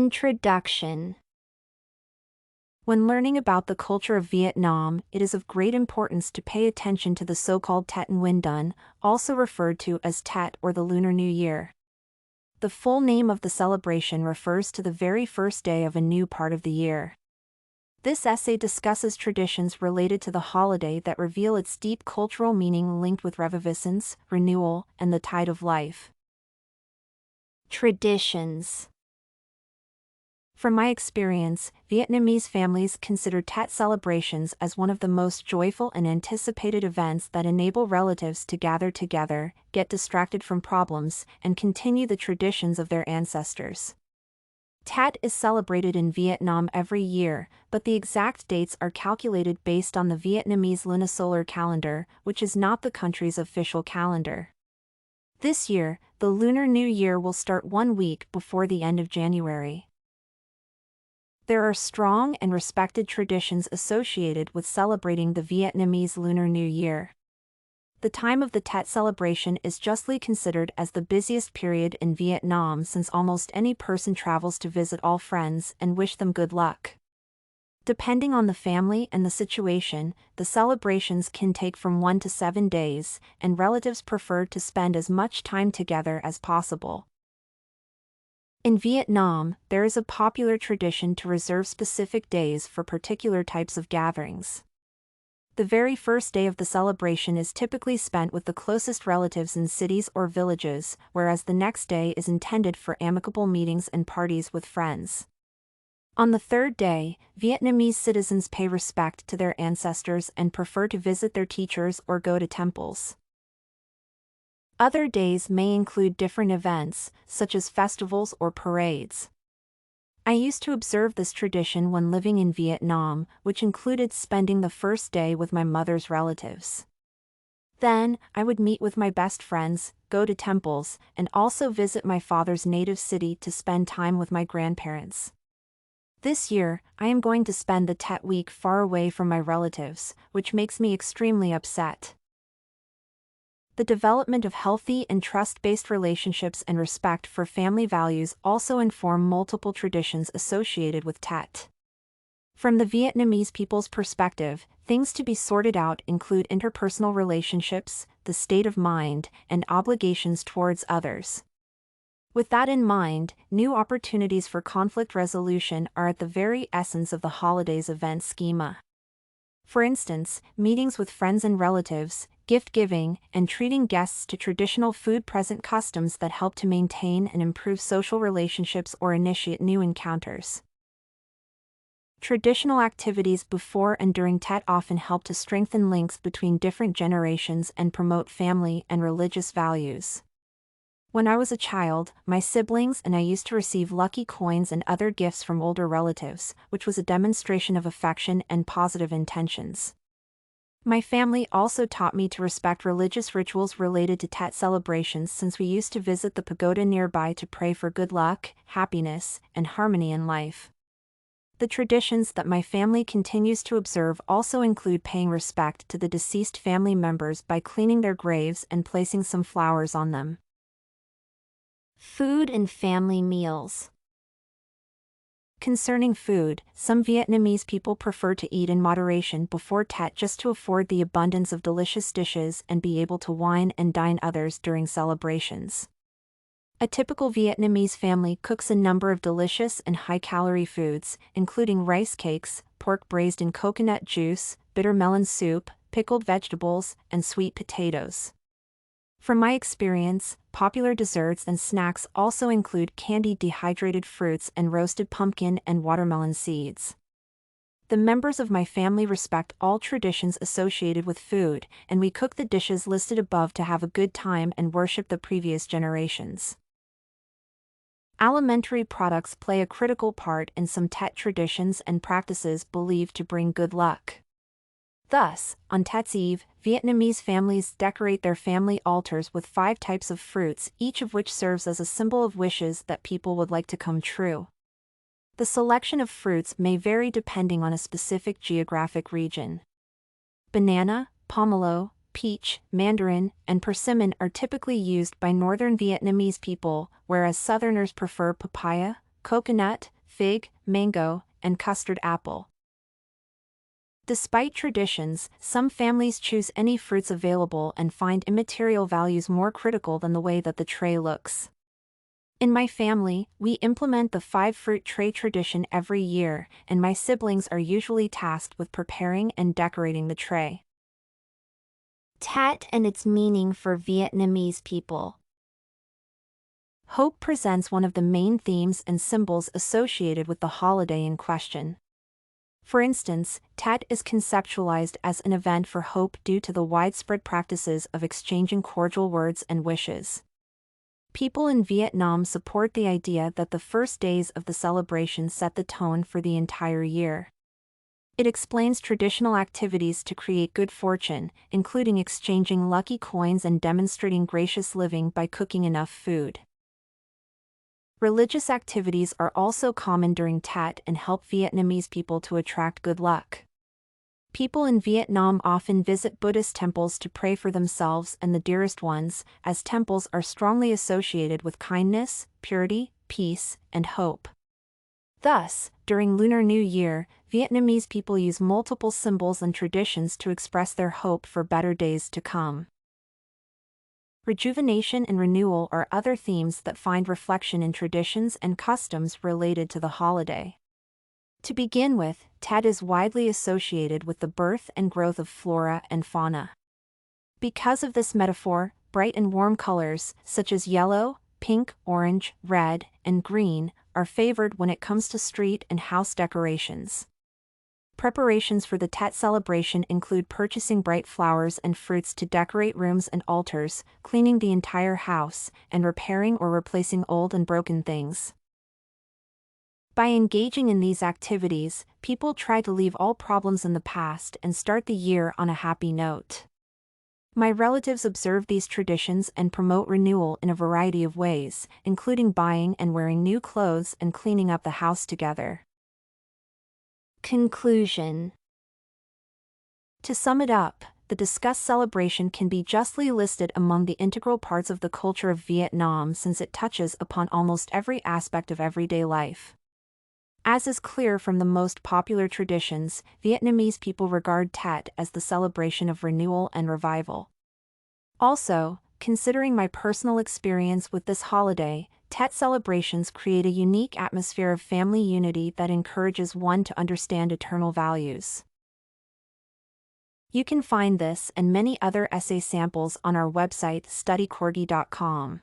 Introduction. When learning about the culture of Vietnam, it is of great importance to pay attention to the so-called Têt Nguyen Dan, also referred to as Tết or the Lunar New Year. The full name of the celebration refers to the very first day of a new part of the year. This essay discusses traditions related to the holiday that reveal its deep cultural meaning linked with reviviscence, renewal, and the tide of life. Traditions. From my experience, Vietnamese families consider Tết celebrations as one of the most joyful and anticipated events that enable relatives to gather together, get distracted from problems, and continue the traditions of their ancestors. Tết is celebrated in Vietnam every year, but the exact dates are calculated based on the Vietnamese lunisolar calendar, which is not the country's official calendar. This year, the Lunar New Year will start 1 week before the end of January. There are strong and respected traditions associated with celebrating the Vietnamese Lunar New Year. The time of the Tết celebration is justly considered as the busiest period in Vietnam since almost any person travels to visit all friends and wish them good luck. Depending on the family and the situation, the celebrations can take from 1 to 7 days, and relatives prefer to spend as much time together as possible. In Vietnam, there is a popular tradition to reserve specific days for particular types of gatherings. The very first day of the celebration is typically spent with the closest relatives in cities or villages, whereas the next day is intended for amicable meetings and parties with friends. On the third day, Vietnamese citizens pay respect to their ancestors and prefer to visit their teachers or go to temples. Other days may include different events, such as festivals or parades. I used to observe this tradition when living in Vietnam, which included spending the first day with my mother's relatives. Then, I would meet with my best friends, go to temples, and also visit my father's native city to spend time with my grandparents. This year, I am going to spend the Tết week far away from my relatives, which makes me extremely upset. The development of healthy and trust-based relationships and respect for family values also inform multiple traditions associated with Tết. From the Vietnamese people's perspective, things to be sorted out include interpersonal relationships, the state of mind, and obligations towards others. With that in mind, new opportunities for conflict resolution are at the very essence of the holiday's event schema. For instance, meetings with friends and relatives, gift-giving, and treating guests to traditional food-present customs that help to maintain and improve social relationships or initiate new encounters. Traditional activities before and during Tết often help to strengthen links between different generations and promote family and religious values. When I was a child, my siblings and I used to receive lucky coins and other gifts from older relatives, which was a demonstration of affection and positive intentions. My family also taught me to respect religious rituals related to Tết celebrations since we used to visit the pagoda nearby to pray for good luck, happiness, and harmony in life. The traditions that my family continues to observe also include paying respect to the deceased family members by cleaning their graves and placing some flowers on them. Food and family meals. Concerning food, some Vietnamese people prefer to eat in moderation before Tết just to afford the abundance of delicious dishes and be able to wine and dine others during celebrations. A typical Vietnamese family cooks a number of delicious and high-calorie foods, including rice cakes, pork braised in coconut juice, bitter melon soup, pickled vegetables, and sweet potatoes. From my experience, popular desserts and snacks also include candied dehydrated fruits and roasted pumpkin and watermelon seeds. The members of my family respect all traditions associated with food, and we cook the dishes listed above to have a good time and worship the previous generations. Alimentary products play a critical part in some Tết traditions and practices believed to bring good luck. Thus, on Têt's Eve, Vietnamese families decorate their family altars with 5 types of fruits, each of which serves as a symbol of wishes that people would like to come true. The selection of fruits may vary depending on a specific geographic region. Banana, pomelo, peach, mandarin, and persimmon are typically used by northern Vietnamese people, whereas southerners prefer papaya, coconut, fig, mango, and custard apple. Despite traditions, some families choose any fruits available and find immaterial values more critical than the way that the tray looks. In my family, we implement the 5-fruit tray tradition every year, and my siblings are usually tasked with preparing and decorating the tray. Tet and its meaning for Vietnamese people. Hope presents one of the main themes and symbols associated with the holiday in question. For instance, Tet is conceptualized as an event for hope due to the widespread practices of exchanging cordial words and wishes. People in Vietnam support the idea that the first days of the celebration set the tone for the entire year. It explains traditional activities to create good fortune, including exchanging lucky coins and demonstrating gracious living by cooking enough food. Religious activities are also common during Tet and help Vietnamese people to attract good luck. People in Vietnam often visit Buddhist temples to pray for themselves and the dearest ones, as temples are strongly associated with kindness, purity, peace, and hope. Thus, during Lunar New Year, Vietnamese people use multiple symbols and traditions to express their hope for better days to come. Rejuvenation and renewal are other themes that find reflection in traditions and customs related to the holiday. To begin with, Tet is widely associated with the birth and growth of flora and fauna. Because of this metaphor, bright and warm colors, such as yellow, pink, orange, red, and green, are favored when it comes to street and house decorations. Preparations for the Tet celebration include purchasing bright flowers and fruits to decorate rooms and altars, cleaning the entire house, and repairing or replacing old and broken things. By engaging in these activities, people try to leave all problems in the past and start the year on a happy note. My relatives observe these traditions and promote renewal in a variety of ways, including buying and wearing new clothes and cleaning up the house together. Conclusion. To sum it up, the discussed celebration can be justly listed among the integral parts of the culture of Vietnam since it touches upon almost every aspect of everyday life. As is clear from the most popular traditions, Vietnamese people regard Tet as the celebration of renewal and revival. Also, considering my personal experience with this holiday, Tet celebrations create a unique atmosphere of family unity that encourages one to understand eternal values. You can find this and many other essay samples on our website studycorgi.com.